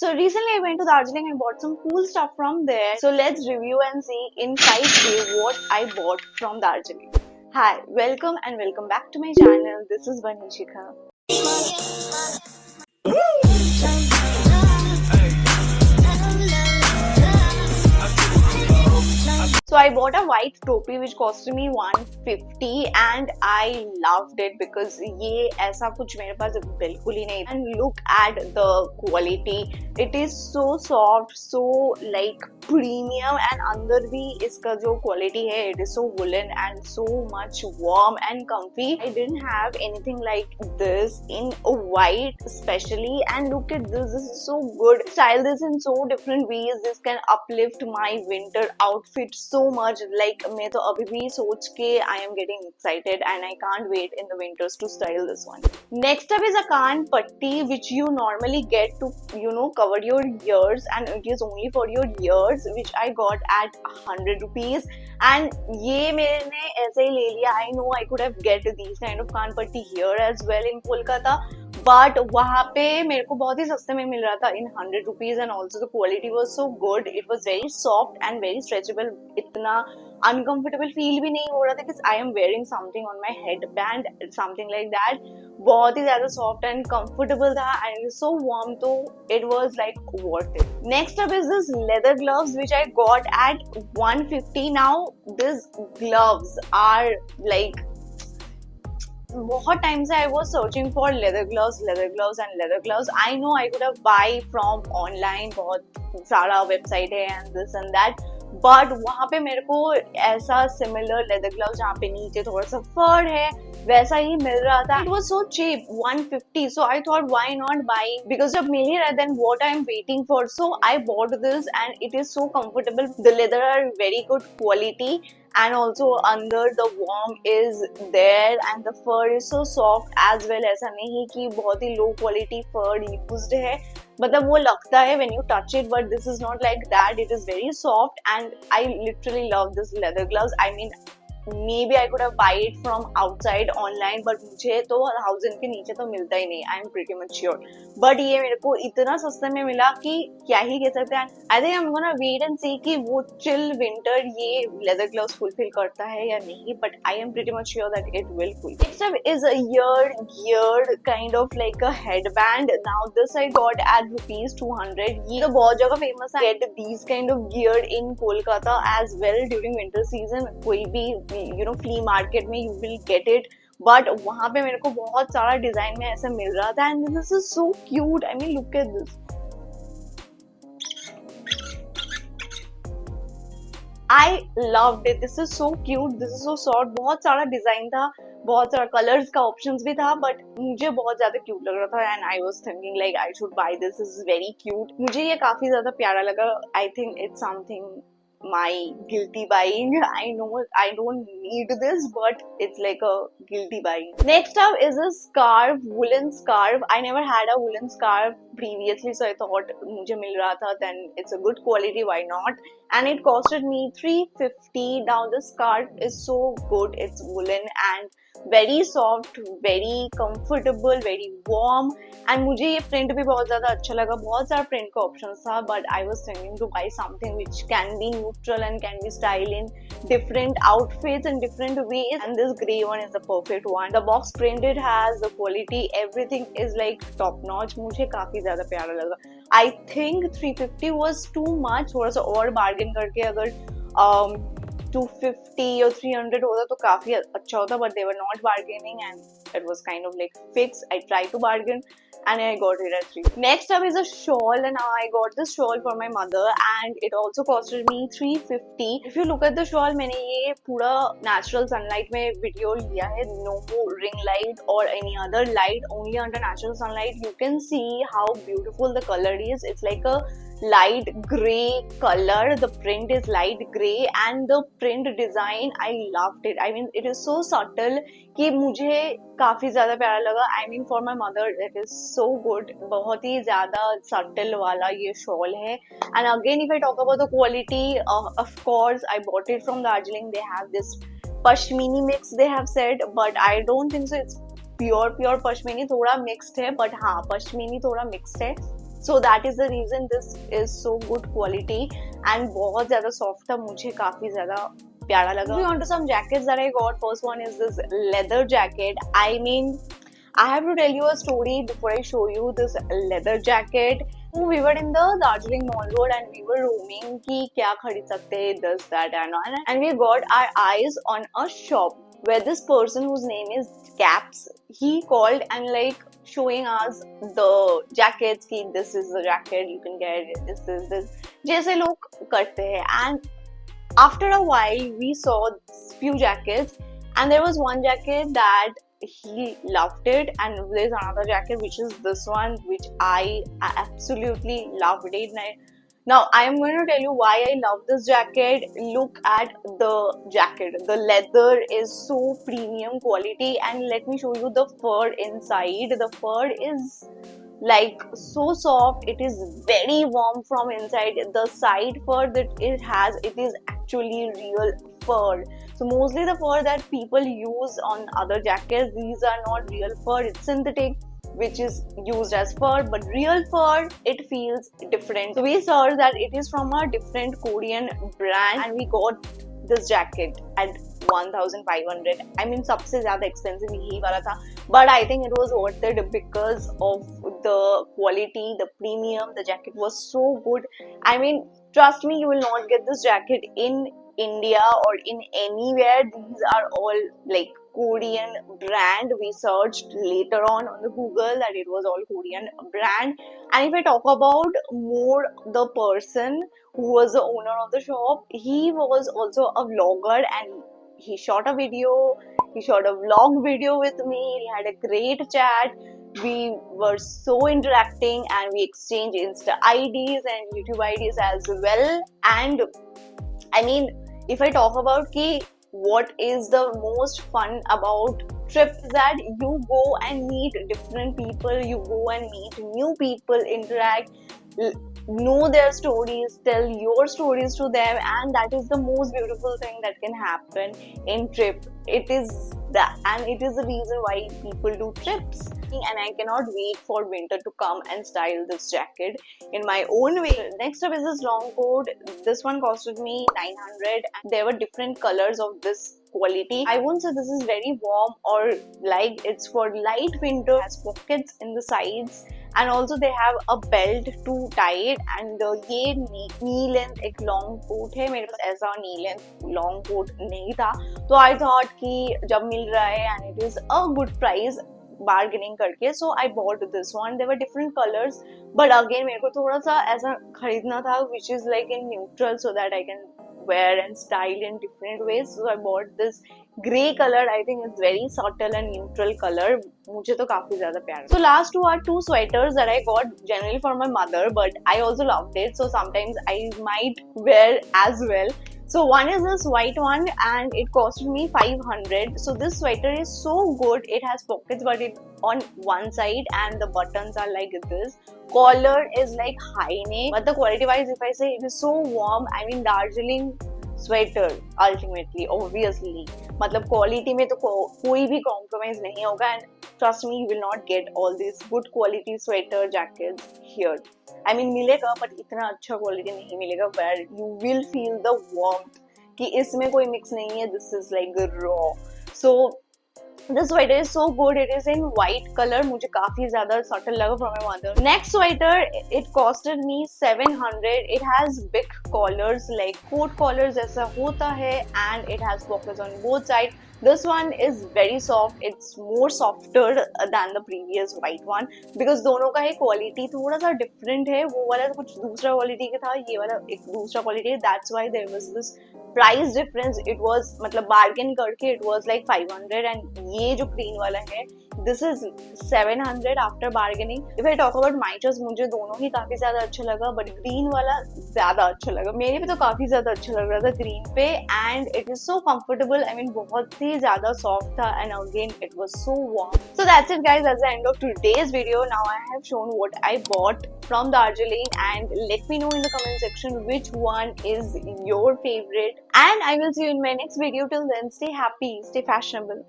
So recently I went to Darjeeling and bought some cool stuff from there. So let's review and see in 5K what I bought from Darjeeling. Hi, welcome and welcome back to my channel. This is Vanishika. So I bought a white topi which costed me 150 and I loved it because ये ऐसा कुछ मेरे पास बिल्कुल ही नहीं. And look at the quality. It is so soft, so like premium and अंदर भी इसका जो quality है it is so woolen and so much warm and comfy. I didn't have anything like this in white especially, and look at this. This is so good. Style this in so different ways. This can uplift my winter outfit so much. Like मैं तो अभी भी सोच के I am getting excited and I can't wait in the winters to style this one. Next up is a कान पट्टी which you normally get to cover your ears, and it is only for your ears, which I got at 100 rupees. And ये मैंने ऐसे ही ले लिया. I know I could have get these kind of कान पट्टी here as well in Kolkata, but वहाँ पे मेरे को बहुत ही सस्ते में मिल रहा था इन 100 rupees, and also the quality was so good. It was very soft and very stretchable. इतना uncomfortable feel भी नहीं हो रहा था because I am wearing something on my headband, something like that. बहुत ही ज़्यादा soft and comfortable था and it was so warm, तो it was like worth it. Next up is this leather gloves which I got at 150. Now these gloves are like बहुत time से I was searching for leather gloves. I know I could have buy from online, बहुत सारा website है and this and that, but वहाँ पे मेरे को ऐसा similar leather gloves जहाँ पे नीचे थोड़ा सा fur है वैसा ही मिल रहा था. It was so cheap, 150. So I thought why not buy, because जब मिल ही रहा है then what I am waiting for. So I bought this and it is so comfortable. The leather are very good quality. And also under the warm is there and the fur is so soft as well. ऐसा नहीं कि बहुत ही low quality fur used है, मतलब वो लगता है when you touch it, but this is not like that. It is very soft and I literally love this leather gloves. I mean maybe I could have buy it from outside online, but मुझे तो 1000 के नीचे तो मिलता ही नहीं. I am pretty much sure. But ये मेरे को इतना सस्ते में मिला कि क्या ही कह सकते हैं. I think I'm gonna wait and see कि वो chill winter ये leather gloves fulfill करता है या नहीं. But I am pretty much sure that it will fulfill. Next up is a geared kind of like a headband. Now this I got at rupees 200. ये तो बहुत जगह famous है. Get these kind of geared in Kolkata as well during winter season. कोई भी flea market में you will get it. But वहाँ पे मेरे को बहुत सारा डिजाइन में ऐसा मिल रहा था and this is so cute. I mean look at this. I loved it. This is so cute, this is so soft. बहुत सारा डिजाइन था, बहुत सारा कलर्स का ऑप्शंस भी था, बट मुझे बहुत ज्यादा क्यूट लग रहा था and I was thinking like I should by this. Is very cute. मुझे ये काफी ज्यादा प्यारा लगा. I think it's something my guilty buying. I know I don't need this, but it's like a guilty buying. Next up is a scarf, woolen scarf. I never had a woolen scarf previously, so I thought मुझे मिल रहा था then it's a good quality, why not? And it costed me 350. Now the scarf is so good. It's woolen and very soft, very comfortable, very warm. And मुझे ये print भी बहुत ज़्यादा अच्छा लगा. बहुत सारा print का options था, but I was thinking to buy something which can be neutral and can be styled in different outfits and different ways. And this grey one is the perfect one. The box print it has, the quality, everything is like top notch. मुझे काफी ज़्यादा प्यारा लगा. I think 350 was too much. थोड़ा सा और bargain करके अगर 250 or 300 होता तो काफी अच्छा होता, but they were not bargaining and it was kind of like fixed. I tried to bargain and I got it at 3. Next up is a shawl, and I got this shawl for my mother and it also costed me 350. If you look at the shawl, मैंने ये पूरा natural sunlight में video लिया है. No ring light or any other light, only under natural sunlight. You can see how beautiful the color is. It's like a light gray color. The print is light gray and the print design, I loved it. I mean it is so subtle कि मुझे काफी ज्यादा प्यारा लगा. I mean for my mother it is so good. बहुत ही ज्यादा subtle वाला ये shawl है. And again if I talk about the quality, of course I bought it from Darjeeling. They have this pashmini mix they have said, but I don't think so. It's pure pashmina, थोड़ा mixed है, but हाँ पश्मीनी थोड़ा mixed है. So that is the reason this is so good quality and बहुत ज़्यादा soft था, मुझे काफी ज़्यादा प्यारा लगा. Moving on to some jackets that I got. First one is this leather jacket. I mean, I have to tell you a story before I show you this leather jacket. We were in the Darjeeling Mall Road and we were roaming कि क्या खरीद सकते हैं, this that and all, and we got our eyes on a shop where this person whose name is Caps, he called and like showing us the jackets कि this is the jacket you can get, this is this, जैसे लोग करते हैं. And after a while we saw few jackets and there was one jacket that he loved it, and there's another jacket which is this one which I absolutely loved it. Now I am going to tell you why I love this jacket. Look at the jacket, the leather is so premium quality, and let me show you the fur inside. The fur is like so soft, it is very warm from inside. The side fur that it has, it is actually real fur. So mostly the fur that people use on other jackets, these are not real fur, it's synthetic which is used as fur, but real fur, it feels different. So we saw that it is from a different Korean brand and we got this jacket at 1500. I mean सबसे ज़्यादा expensive यही वाला था, but I think it was worth it because of the quality, the premium. The jacket was so good. I mean, trust me, you will not get this jacket in India or in anywhere. These are all like Korean brand. We searched later on the Google that it was all Korean brand. And if I talk about more the person who was the owner of the shop, he was also a vlogger and he shot a video, he shot a vlog video with me. We had a great chat. We were so interacting and we exchanged Insta IDs and YouTube IDs as well. And I mean, if I talk about ki what is the most fun about trip is that you go and meet different people, you go and meet new people, interact, know their stories, tell your stories to them, and that is the most beautiful thing that can happen in trip. It is that, and it is the reason why people do trips. And I cannot wait for winter to come and style this jacket in my own way. Next up is this long coat. This one costed me 900. There were different colors of this quality. I won't say this is very warm or like it's for light winter. It has pockets in the sides and also they have a belt to tie it. And ये knee length एक long coat है. मेरे पास ऐसा knee length long coat नहीं था, तो I thought कि जब मिल रहा है and it is a good price, bargaining करके, so I bought this one. There were different colors, but again मेरे को थोड़ा सा ऐसा खरीदना था which is like in neutral so that I can wear and style in different ways. So I bought this grey color. I think it's very subtle and neutral color. मुझे तो काफी ज़्यादा प्यारा. So last two are two sweaters that I got generally for my mother, but I also loved it. So sometimes I might wear as well. So one is this white one and it costed me 500. So this sweater is so good. It has pockets but it on one side and the buttons are like this. Collar is like high neck, but the quality wise if I say it is so warm. I mean Darjeeling sweater ultimately obviously मतलब quality में तो कोई भी compromise नहीं होगा, and trust me you will not get all these good quality sweater jackets here. I mean मिलेगा but इतना अच्छा quality नहीं मिलेगा where you will feel the warmth कि इसमें कोई mix नहीं है. This is like raw. So this sweater is so good. It is in white color. मुझे काफी ज़्यादा subtle लगा from my mother. Next sweater, it costed me 700. It has big collars like coat collars जैसा होता है, and it has pockets on both sides. This one is very soft. It's more softer than the previous white one because दोनों का ही quality थोड़ा सा different है. वो वाला कुछ दूसरा quality का था, ये वाला एक दूसरा quality है. That's why there was this price difference. It was मतलब bargain करके it was like 500 and ये जो green वाला है this is 700 after bargaining. If I talk about my choice, मुझे दोनों ही काफी ज्यादा अच्छा लगा, but green वाला ज्यादा अच्छा लगा. मेरे पे तो काफी ज्यादा अच्छा लग रहा था green पे, and it is so comfortable. I mean बहुत ही ज्यादा soft था, and again it was so warm. So that's it guys, that's the end of today's video. Now I have shown what I bought from Darjeeling, and let me know in the comment section which one is your favorite, and I will see you in my next video. Till then, stay happy, stay fashionable.